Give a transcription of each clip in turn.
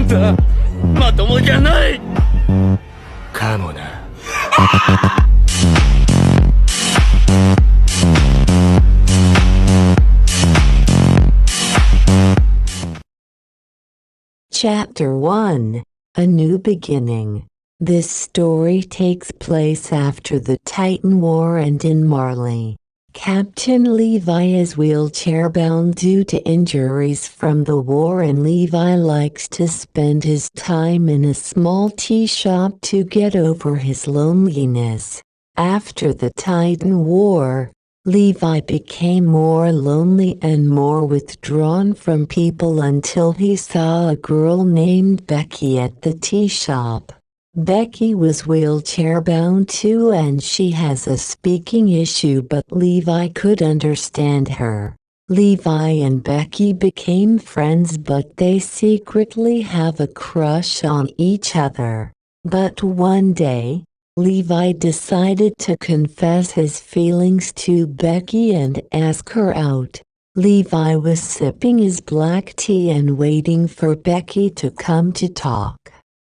んたまともじゃないかもな。Chapter 1 A New Beginning. This story takes place after the Titan War and in Marley. Captain Levi is wheelchair-bound due to injuries from the war, and Levi likes to spend his time in a small tea shop to get over his loneliness. After the Titan War, Levi became more lonely and more withdrawn from people until he saw a girl named Becky at the tea shop. Becky was wheelchair-bound too, and she has a speaking issue, but Levi could understand her. Levi and Becky became friends, but they secretly have a crush on each other. But one day, Levi decided to confess his feelings to Becky and ask her out. Levi was sipping his black tea and waiting for Becky to come to talk.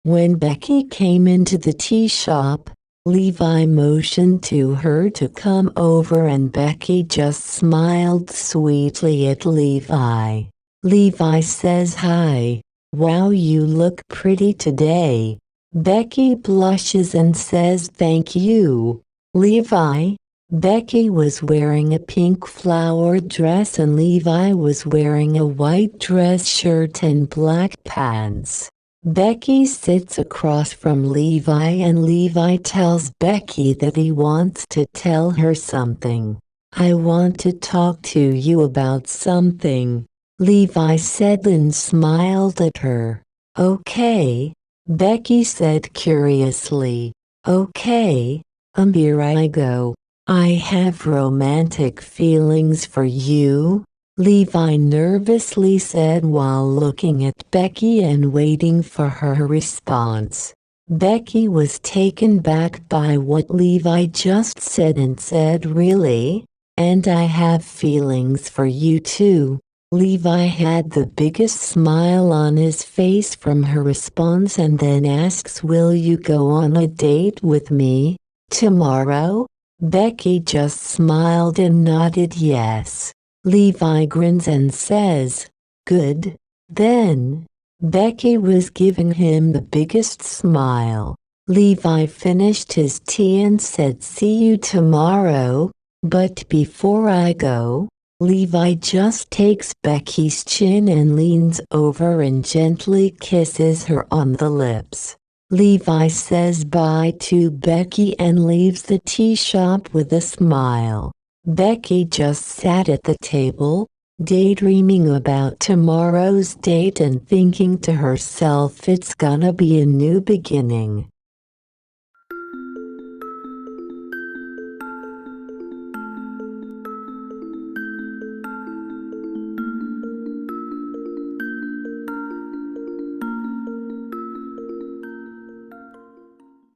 When Becky came into the tea shop, Levi motioned to her to come over, and Becky just smiled sweetly at Levi. Levi says, "Hi, wow, you look pretty today." Becky blushes and says, "Thank you, Levi." Becky was wearing a pink flowered dress and Levi was wearing a white dress shirt and black pants. Becky sits across from Levi and Levi tells Becky that he wants to tell her something. "I want to talk to you about something," Levi said and smiled at her. "Okay," Becky said curiously. "Okay, here I go. I have romantic feelings for you," Levi nervously said while looking at Becky and waiting for her response. Becky was taken back by what Levi just said and said, "Really? And I have feelings for you too." Levi had the biggest smile on his face from her response and then asks, "Will you go on a date with me tomorrow?" Becky just smiled and nodded yes. Levi grins and says, "Good, then." Becky was giving him the biggest smile. Levi finished his tea and said, "See you tomorrow, but before I go," Levi just takes Becky's chin and leans over and gently kisses her on the lips. Levi says bye to Becky and leaves the tea shop with a smile. Becky just sat at the table, daydreaming about tomorrow's date and thinking to herself, it's gonna be a new beginning.